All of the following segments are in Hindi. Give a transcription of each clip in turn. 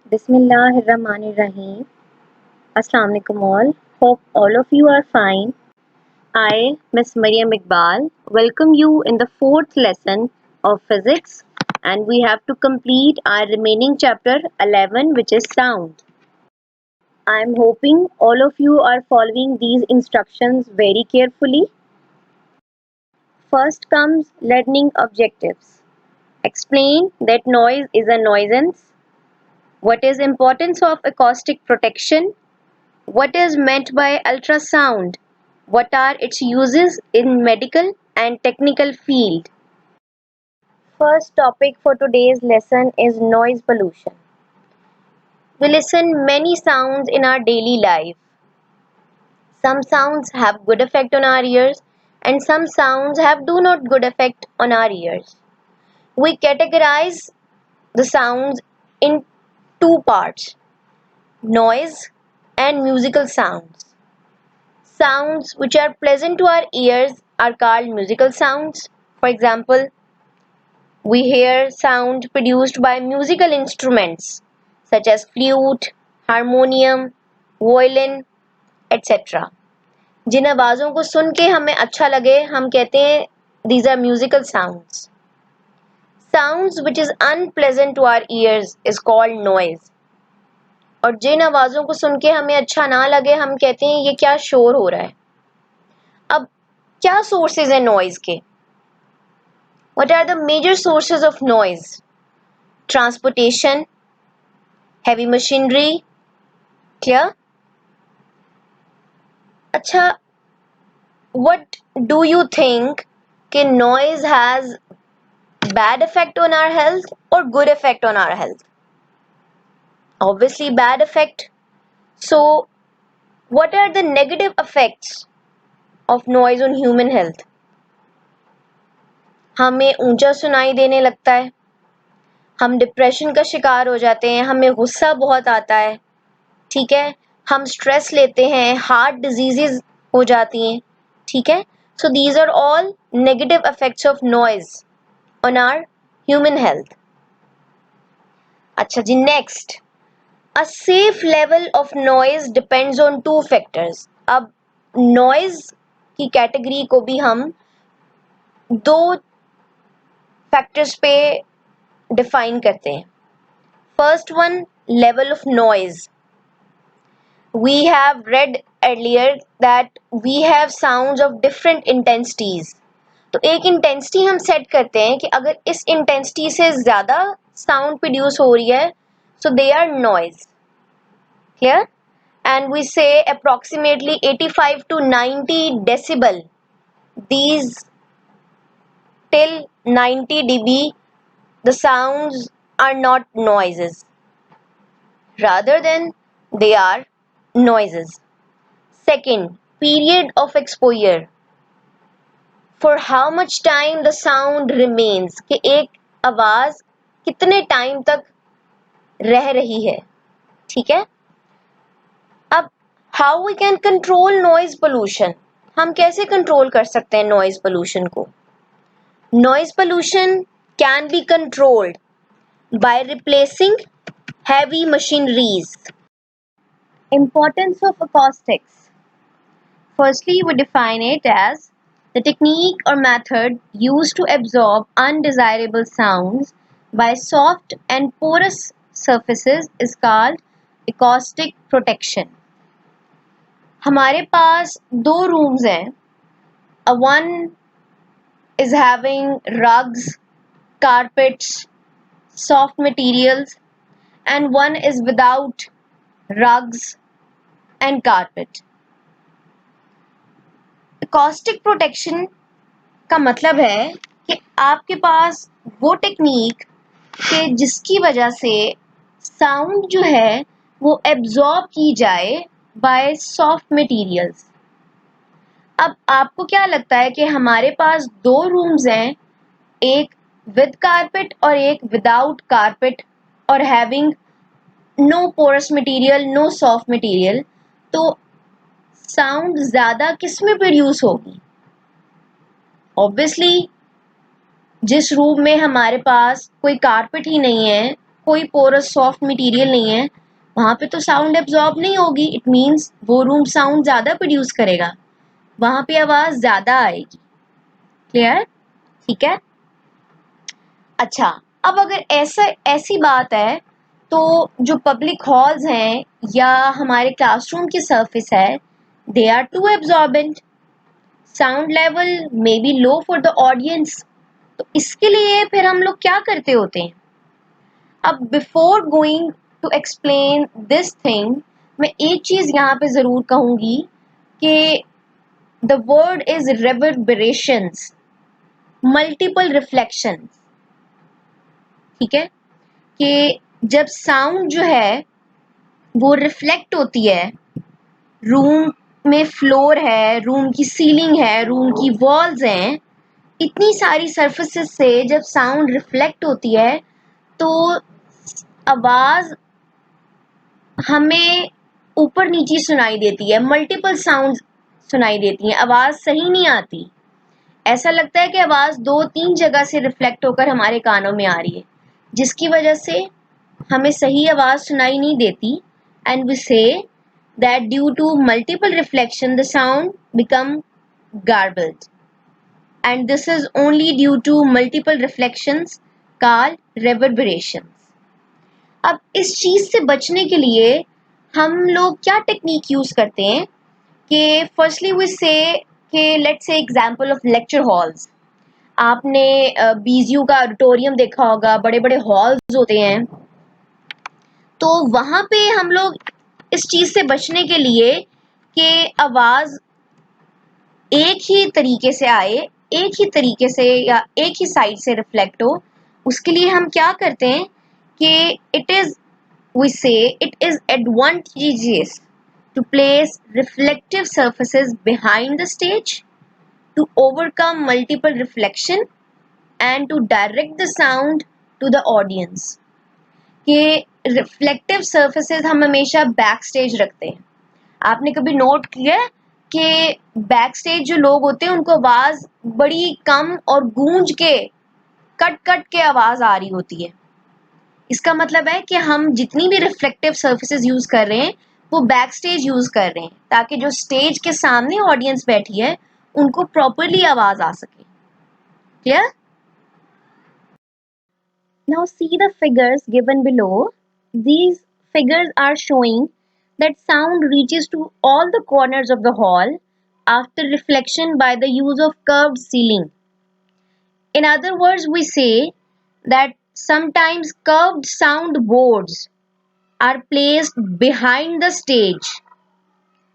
Bismillahirrahmanirrahim. Assalamu alaikum all. Hope all of you are fine. I, Miss Mariam Iqbal, welcome you in the fourth lesson of physics, and we have to complete our remaining chapter 11, which is sound. I am hoping all of you are following these instructions very carefully. First comes learning objectives. Explain that noise is a nuisance. What is importance of acoustic protection? What is meant by ultrasound? What are its uses in medical and technical field? First topic for today's lesson is noise pollution. We listen many sounds in our daily life. Some sounds have good effect on our ears and some sounds have do not good effect on our ears. We categorize the sounds in two parts: noise and musical sounds. Sounds which are pleasant to our ears are called musical sounds. For example, we hear sound produced by musical instruments such as flute, harmonium, violin, etc. जिन आवाज़ों को सुन के हमें अच्छा लगे हम कहते हैं these are musical sounds. Sounds which is unpleasant to our ears is called noise. और जिन आवाज़ों को सुन के हमें अच्छा ना लगे हम कहते हैं ये क्या शोर हो रहा है. अब क्या सोर्सेज हैं नॉइज के? What are the major sources of noise? Transportation, heavy machinery, clear? अच्छा, what do you think कि noise has bad effect on our health or good effect on our health? Obviously bad effect. So what are the negative effects of noise on human health? हमें ऊंचा सुनाई देने लगता है, हम डिप्रेशन का शिकार हो जाते हैं, हमें गुस्सा बहुत आता है, ठीक है, हम स्ट्रेस लेते हैं, हार्ट डिजीजेस हो जाती हैं, ठीक है. So these are all negative effects of noise on our human health. अच्छा जी, next, a safe level of noise depends on two factors. अब नॉइज की कैटेगरी को भी हम दो फैक्टर्स पे डिफाइन करते हैं. First one, level of noise. We have read earlier that we have sounds of different intensities. तो एक इंटेंसिटी हम सेट करते हैं कि अगर इस इंटेंसिटी से ज़्यादा साउंड प्रोड्यूस हो रही है so they are noise. Clear? And we say approximately 85 to 90 decibel. These till 90 dB the sounds are not noises, rather than they are noises. Second, period of exposure. For how much time the sound remains, कि एक आवाज कितने टाइम तक रह रही है, ठीक है. अब how we can control noise pollution, हम कैसे कंट्रोल कर सकते हैं नॉइज पोल्यूशन को? Noise pollution can be controlled by replacing heavy machineries. Importance of acoustics. Firstly, we define it as the technique or method used to absorb undesirable sounds by soft and porous surfaces is called acoustic protection. हमारे पास दो rooms हैं. One is having rugs, carpets, soft materials, and one is without rugs and carpet. Acoustic protection का मतलब है कि आपके पास वो टेक्निक के जिसकी वजह से साउंड जो है वो एब्जॉर्ब की जाए बाय सॉफ्ट मटेरियल्स. अब आपको क्या लगता है कि हमारे पास दो रूम्स हैं, एक विद कारपेट और एक विदाउट कारपेट और having no porous material, no soft material, तो साउंड ज़्यादा किस में प्रोड्यूस होगी? ऑब्वियसली जिस रूम में हमारे पास कोई कारपेट ही नहीं है, कोई पोरस सॉफ्ट मटेरियल नहीं है, वहां पे तो साउंड एब्जॉर्ब नहीं होगी. इट मीन्स वो रूम साउंड ज्यादा प्रोड्यूस करेगा, वहां पे आवाज ज्यादा आएगी. क्लियर? ठीक है. अच्छा, अब अगर ऐसी बात है तो जो पब्लिक हॉल्स हैं या हमारे क्लासरूम की सरफेस है, they are too absorbent. Sound level may be low for the audience. तो इसके लिए फिर हम लोग क्या करते होते हैं? अब before going to explain this thing, मैं एक चीज यहाँ पे जरूर कहूंगी कि the word is reverberations, multiple reflections. ठीक है, कि जब साउंड जो है वो रिफ्लेक्ट होती है, रूम में फ्लोर है, रूम की सीलिंग है, रूम की वॉल्स हैं, इतनी सारी सरफेसेस से जब साउंड रिफ्लेक्ट होती है तो आवाज हमें ऊपर नीचे सुनाई देती है, मल्टीपल साउंड सुनाई देती हैं, आवाज सही नहीं आती. ऐसा लगता है कि आवाज 2-3 जगह से रिफ्लेक्ट होकर हमारे कानों में आ रही है, जिसकी वजह से हमें सही आवाज सुनाई नहीं देती. एंड वी से that due to multiple reflection the sound become garbled, and this is only due to multiple reflections called reverberations. अब इस चीज से बचने के लिए हम लोग क्या टेक्निक यूज करते हैं कि फर्स्टली वी से कि let's say example of lecture halls. आपने बीजीयू का ऑडिटोरियम देखा होगा, बड़े बड़े हॉल्स होते हैं. तो वहां पे हम लोग इस चीज से बचने के लिए कि आवाज एक ही तरीके से आए, एक ही तरीके से या एक ही साइड से रिफ्लेक्ट हो, उसके लिए हम क्या करते हैं कि we say it is advantageous to place reflective surfaces behind the stage to overcome multiple reflection and to direct the sound to the audience. कि रिफ्लेक्टिव सर्फेसेस हम हमेशा बैक स्टेज रखते हैं. आपने कभी नोट किया है कि बैक स्टेज जो लोग होते हैं उनको आवाज बड़ी कम और गूंज के कट कट के आवाज आ रही होती है. इसका मतलब है कि हम जितनी भी रिफ्लेक्टिव सर्फेसेस यूज कर रहे हैं वो बैक स्टेज यूज कर रहे हैं, ताकि जो स्टेज के सामने ऑडियंस बैठी है उनको प्रॉपरली आवाज आ सके. Clear? Now see the figures given below. These figures are showing that sound reaches to all the corners of the hall after reflection by the use of curved ceiling. In other words, we say that sometimes curved sound boards are placed behind the stage.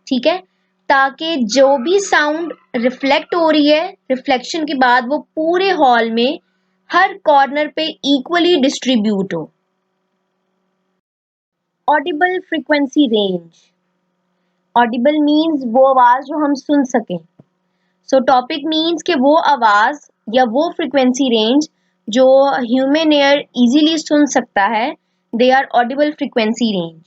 ठीक है, ताकि जो भी साउंड रिफ्लेक्ट हो रही है, रिफ्लेक्शन के बाद वो पूरे हॉल में हर कॉर्नर पे इक्वली डिस्ट्रीब्यूट हो. Audible frequency range. Audible means वो आवाज जो हम सुन सकें. सो टॉपिक मीन्स कि वो आवाज या वो फ्रीक्वेंसी रेंज जो ह्यूमन एयर इजीली सुन सकता है, they are audible frequency range.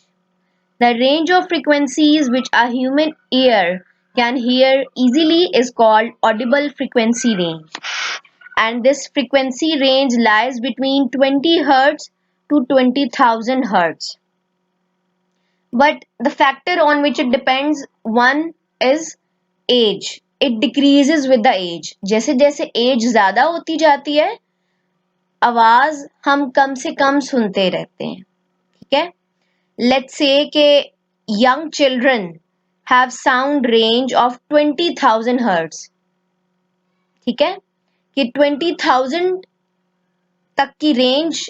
The range of frequencies which a human ear can hear easily is called audible frequency range, and this frequency range lies between 20 Hz to 20,000 Hz. But the factor on which it depends, one is age. It decreases with the age. जैसे जैसे age ज़्यादा होती जाती है, आवाज़ हम कम से कम सुनते रहते हैं. ठीक है? Let's say कि young children have sound range of 20,000 Hz. ठीक है, कि 20,000 तक की रेंज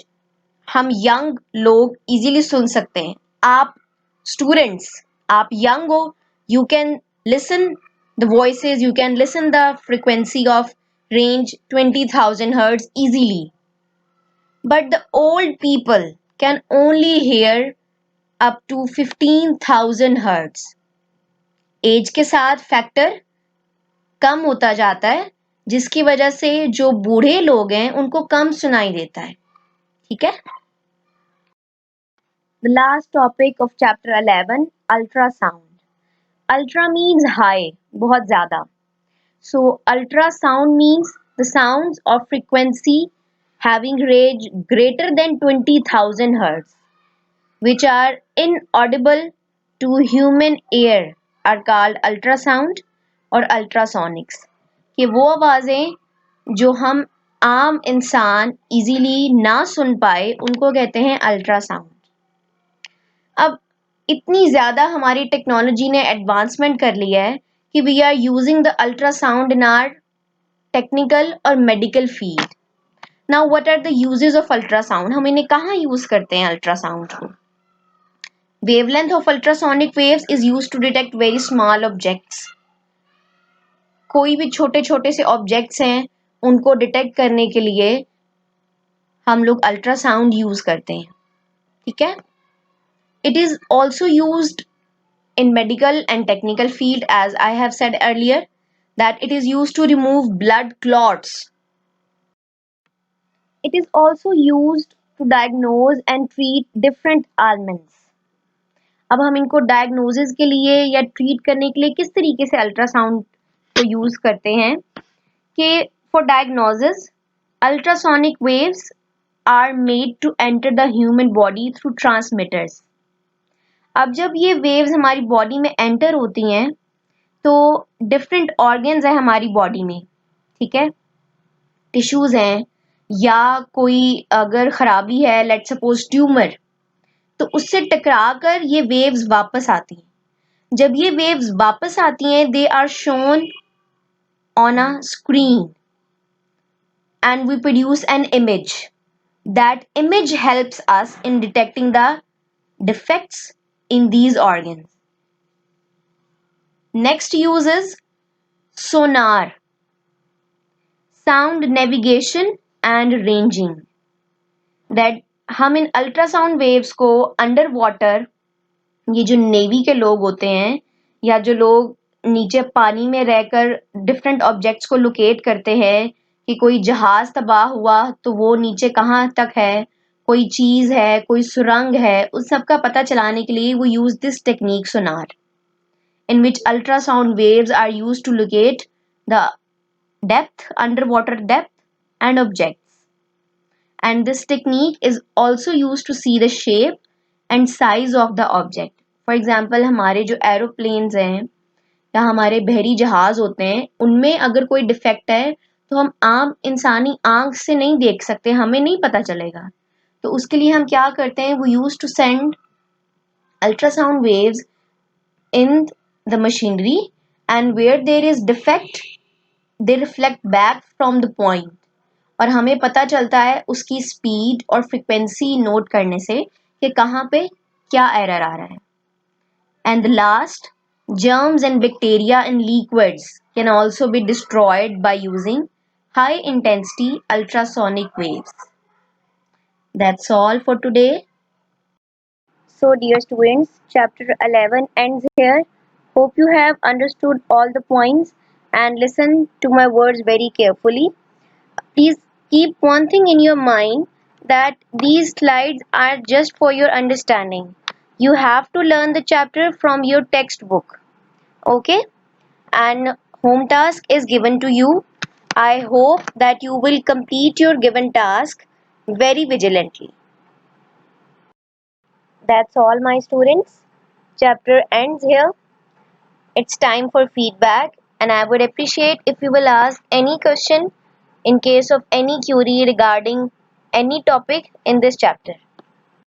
हम यंग लोग इजीली सुन सकते हैं. आप स्टूडेंट्स, आप यंग हो, you can listen the voices, you can listen the frequency of range 20,000 Hz easily. But the old people can only hear up to 15,000 Hz. As के साथ फैक्टर कम होता जाता है, जिसकी वजह से जो बूढ़े लोग हैं उनको कम सुनाई देता है. ठीक है. The last topic of chapter 11, ultrasound. Ultra means high, बहुत ज़्यादा. So ultrasound means the sounds of frequency having range greater than 20,000 hertz, which are inaudible to human ear, are called ultrasound और ultrasonics. कि वो आवाज़ें जो हम आम इंसान इजीली ना सुन पाए उनको कहते हैं अल्ट्रासाउंड. अब इतनी ज़्यादा हमारी टेक्नोलॉजी ने एडवांसमेंट कर लिया है कि we are using the ultrasound in our technical और medical field. Now what are the uses of ultrasound? हम इन्हें कहाँ यूज करते हैं अल्ट्रासाउंड को? Wavelength of ultrasonic waves is used to detect very small objects. कोई भी छोटे छोटे से ऑब्जेक्ट्स हैं उनको डिटेक्ट करने के लिए हम लोग अल्ट्रासाउंड यूज करते हैं. ठीक है. It is also used in medical and technical field, as I have said earlier, that it is used to remove blood clots. It is also used to diagnose and treat different ailments. अब हम इनको डायग्नोसिस के लिए या ट्रीट करने के लिए किस तरीके से अल्ट्रासाउंड को यूज करते हैं कि for diagnosis ultrasonic waves are made to enter the human body through transmitters. अब जब ये वेव्स हमारी बॉडी में एंटर होती हैं तो डिफरेंट ऑर्गन्स हैं हमारी बॉडी में. ठीक है. टिश्यूज हैं या कोई अगर खराबी है, लेट सपोज ट्यूमर, तो उससे टकरा कर ये वेव्स वापस आती हैं. जब ये वेव्स वापस आती हैं they are shown on a screen and we produce an image. That image helps us in detecting the defects in these organs. Next use is sonar, sound navigation and ranging. That हम इन अल्ट्रासाउंड वेव्स को अंडर वाटर, ये जो नेवी के लोग होते हैं या जो लोग नीचे पानी में रहकर डिफरेंट ऑब्जेक्ट्स को लोकेट करते हैं कि कोई जहाज तबाह हुआ तो वो नीचे कहाँ तक है, कोई चीज है, कोई सुरंग है, उस सब का पता चलाने के लिए वो use this technique sonar, in which ultrasound waves are used to locate the depth, under water depth and objects. And this technique is also used to see the shape and size of the object. For example हमारे जो एरोप्लेन्स हैं या हमारे बहरी जहाज होते हैं उनमें अगर कोई डिफेक्ट है तो हम आम इंसानी आंख से नहीं देख सकते, हमें नहीं पता चलेगा. तो उसके लिए हम क्या करते हैं, वो use to send ultrasound waves in the machinery and where there is defect they reflect back from the point. और हमें पता चलता है उसकी स्पीड और फ्रिक्वेंसी नोट करने से कि कहाँ पे क्या एरर आ रहा है. And the last, germs and bacteria in liquids can also be destroyed by using high intensity ultrasonic waves. That's all for today. So dear students, chapter 11 ends here. Hope you have understood all the points and listened to my words very carefully. Please keep one thing in your mind, that these slides are just for your understanding. You have to learn the chapter from your textbook. Okay, and home task is given to you. I hope that you will complete your given task very vigilantly. That's all my students. Chapter ends here. It's time for feedback and I would appreciate if you will ask any question in case of any query regarding any topic in this chapter.